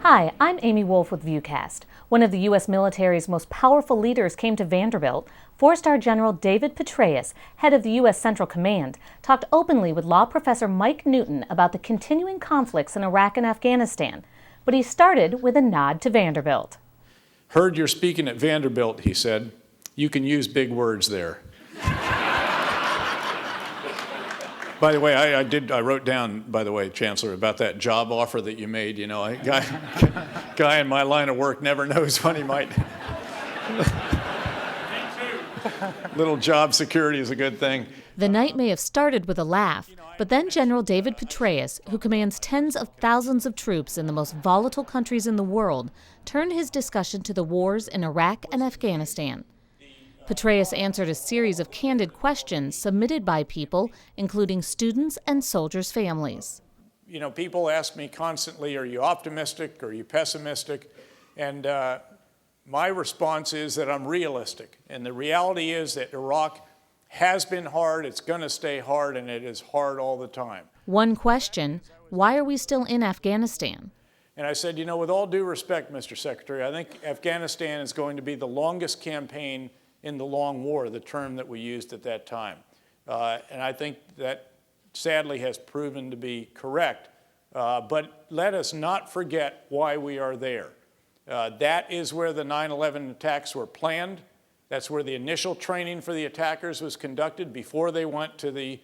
Hi, I'm Amy Wolf with VUCast. One of the U.S. military's most powerful leaders came to Vanderbilt. Four-star General David Petraeus, head of the U.S. Central Command, talked openly with law professor Mike Newton about the continuing conflicts in Iraq and Afghanistan. But he started with a nod to Vanderbilt. Heard you're speaking at Vanderbilt, he said. You can use big words there. By the way, I wrote down, by the way, Chancellor, about that job offer that you made. You know, a guy in my line of work never knows when he might. Little job security is a good thing. The night may have started with a laugh, but then General David Petraeus, who commands tens of thousands of troops in the most volatile countries in the world, turned his discussion to the wars in Iraq and Afghanistan. Petraeus answered a series of candid questions submitted by people, including students and soldiers' families. You know, people ask me constantly, are you optimistic, are you pessimistic? And my response is that I'm realistic. And the reality is that Iraq has been hard, it's going to stay hard, and it is hard all the time. One question, why are we still in Afghanistan? And I said, you know, with all due respect, Mr. Secretary, I think Afghanistan is going to be the longest campaign in the long war, the term that we used at that time. And I think that sadly has proven to be correct. But let us not forget why we are there. That is where the 9/11 attacks were planned. That's where the initial training for the attackers was conducted before they went to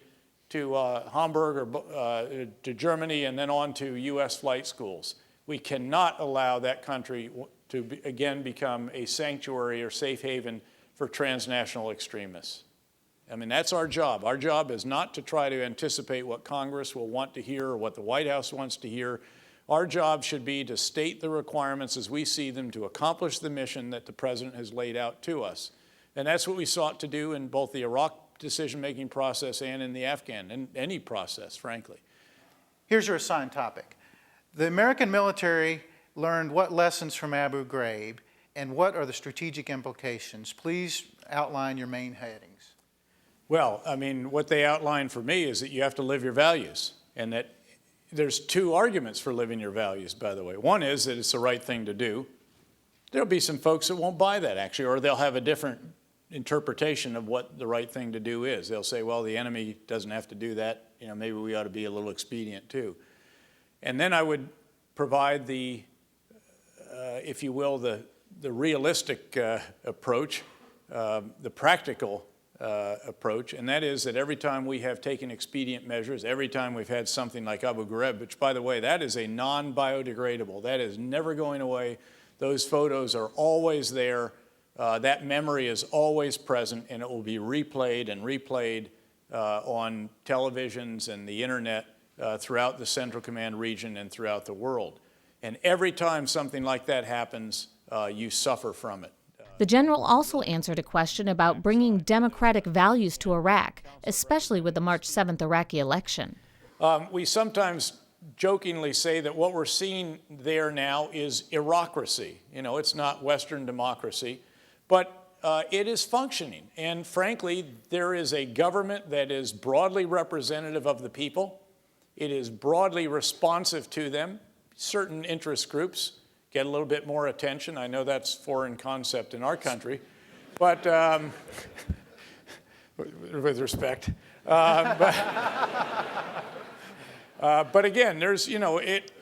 Hamburg or to Germany and then on to U.S. flight schools. We cannot allow that country to again become a sanctuary or safe haven for transnational extremists. I mean, that's our job. Our job is not to try to anticipate what Congress will want to hear or what the White House wants to hear. Our job should be to state the requirements as we see them to accomplish the mission that the President has laid out to us. And that's what we sought to do in both the Iraq decision-making process and in the Afghan, and any process, frankly. Here's your assigned topic. The American military learned what lessons from Abu Ghraib, and what are the strategic implications? Please outline your main headings. Well, I mean, what they outline for me is that you have to live your values, and that there's two arguments for living your values, by the way. One is that it's the right thing to do. There'll be some folks that won't buy that, actually, or they'll have a different interpretation of what the right thing to do is. They'll say, well, the enemy doesn't have to do that. You know, maybe we ought to be a little expedient, too. And then I would provide the, if you will, the realistic approach, the practical approach, and that is that every time we have taken expedient measures, every time we've had something like Abu Ghraib, which, by the way, that is a non-biodegradable, that is never going away. Those photos are always there. That memory is always present, and it will be replayed and replayed on televisions and the internet throughout the Central Command region and throughout the world. And every time something like that happens, you suffer from it. The general also answered a question about bringing democratic values to Iraq, especially with the March 7th Iraqi election. We sometimes jokingly say that what we're seeing there now is Iraqracy. You know, it's not Western democracy, but it is functioning. And frankly, there is a government that is broadly representative of the people. It is broadly responsive to them. Certain interest groups get a little bit more attention. I know that's a foreign concept in our country, but with respect. But again, there's, you know, it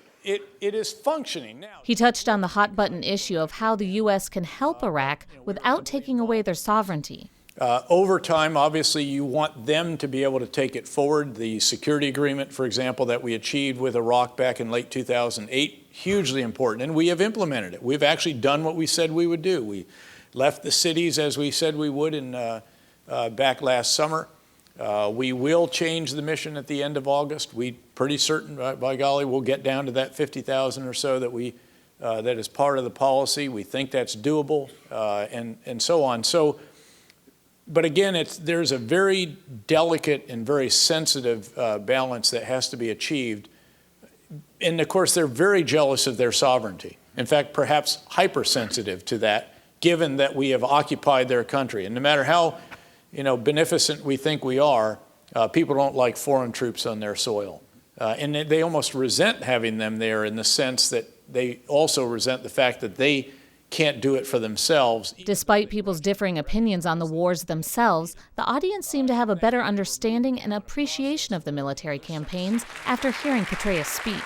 is functioning now. He touched on the hot-button issue of how the U.S. can help Iraq without taking away their sovereignty. Over time, obviously, you want them to be able to take it forward. The security agreement, for example, that we achieved with Iraq back in late 2008, hugely important, and we have implemented it. We've actually done what we said we would do. We left the cities as we said we would back last summer. We will change the mission at the end of August. We pretty certain, by golly, we'll get down to that 50,000 or so that is part of the policy. We think that's doable, and so on. But again, there's a very delicate and very sensitive balance that has to be achieved. And of course, they're very jealous of their sovereignty. In fact, perhaps hypersensitive to that, given that we have occupied their country. And no matter how, you know, beneficent we think we are, people don't like foreign troops on their soil. And they almost resent having them there in the sense that they also resent the fact that they can't do it for themselves. Despite people's differing opinions on the wars themselves, the audience seemed to have a better understanding and appreciation of the military campaigns after hearing Petraeus speak.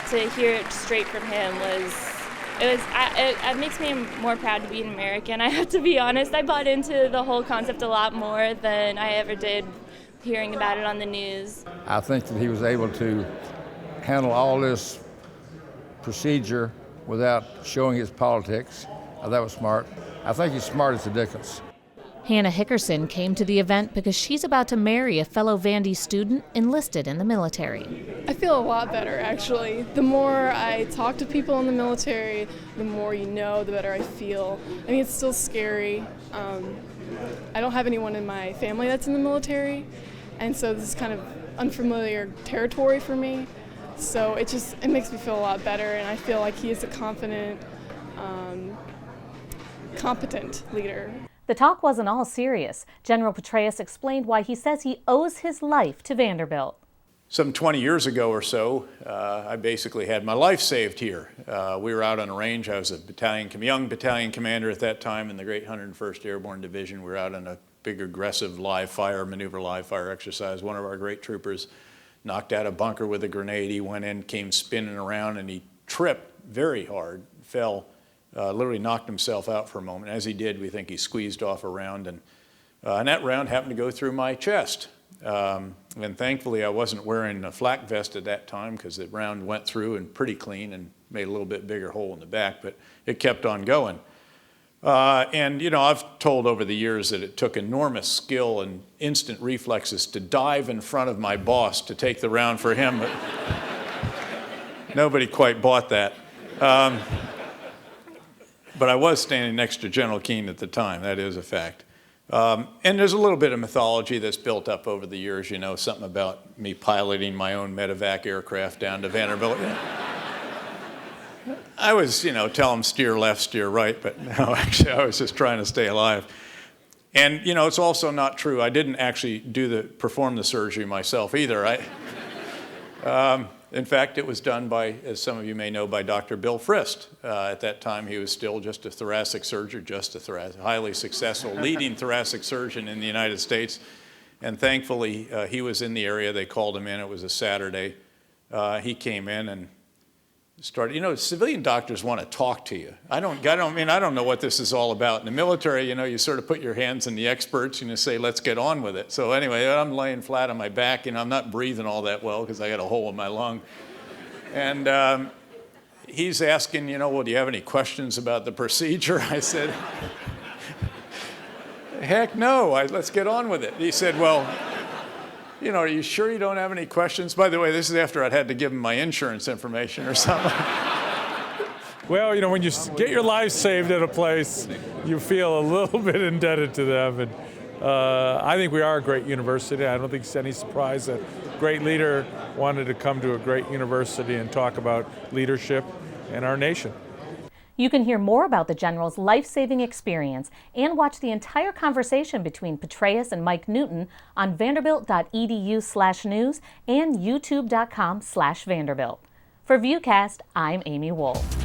To hear it straight from him it makes me more proud to be an American. I have to be honest. I bought into the whole concept a lot more than I ever did hearing about it on the news. I think that he was able to handle all this procedure without showing his politics. That was smart. I think he's smart as the dickens. Hannah Hickerson came to the event because she's about to marry a fellow Vandy student enlisted in the military. I feel a lot better, actually. The more I talk to people in the military, the more you know, the better I feel. I mean, it's still scary. I don't have anyone in my family that's in the military, and so this is kind of unfamiliar territory for me. So it makes me feel a lot better, and I feel like he is a confident, competent leader. The talk wasn't all serious. General Petraeus explained why he says he owes his life to Vanderbilt. Some 20 years ago or so, I basically had my life saved here. We were out on a range. I was a young battalion commander at that time in the Great 101st Airborne Division. We were out on a big aggressive maneuver live fire exercise. One of our great troopers knocked out a bunker with a grenade. He went in, came spinning around, and he tripped very hard, fell, literally knocked himself out for a moment. As he did, we think he squeezed off a round, and that round happened to go through my chest. And thankfully, I wasn't wearing a flak vest at that time because the round went through and pretty clean and made a little bit bigger hole in the back, but it kept on going. And, you know, I've told over the years that it took enormous skill and instant reflexes to dive in front of my boss to take the round for him, but nobody quite bought that. But I was standing next to General Keane at the time. That is a fact. And there's a little bit of mythology that's built up over the years, you know, something about me piloting my own medevac aircraft down to Vanderbilt. I was, you know, tell them steer left, steer right, but no, actually I was just trying to stay alive. And, you know, it's also not true. I didn't actually perform the surgery myself either. In fact, it was done by, as some of you may know, by Dr. Bill Frist. At that time, he was still just a thoracic surgeon, highly successful, leading thoracic surgeon in the United States. And thankfully, he was in the area. They called him in. It was a Saturday. He came in and started, you know, civilian doctors want to talk to you. I don't know what this is all about. In the military, you know, you sort of put your hands in the experts and you say, let's get on with it. So anyway, I'm laying flat on my back and I'm not breathing all that well because I got a hole in my lung. And he's asking, you know, well, do you have any questions about the procedure? I said, heck no, let's get on with it. He said, well, you know, are you sure you don't have any questions? By the way, this is after I'd had to give him my insurance information or something. Well, you know, when you get your life saved at a place, you feel a little bit indebted to them. And I think we are a great university. I don't think it's any surprise that a great leader wanted to come to a great university and talk about leadership in our nation. You can hear more about the General's life-saving experience and watch the entire conversation between Petraeus and Mike Newton on vanderbilt.edu/news and youtube.com/Vanderbilt. For VUCast, I'm Amy Wolf.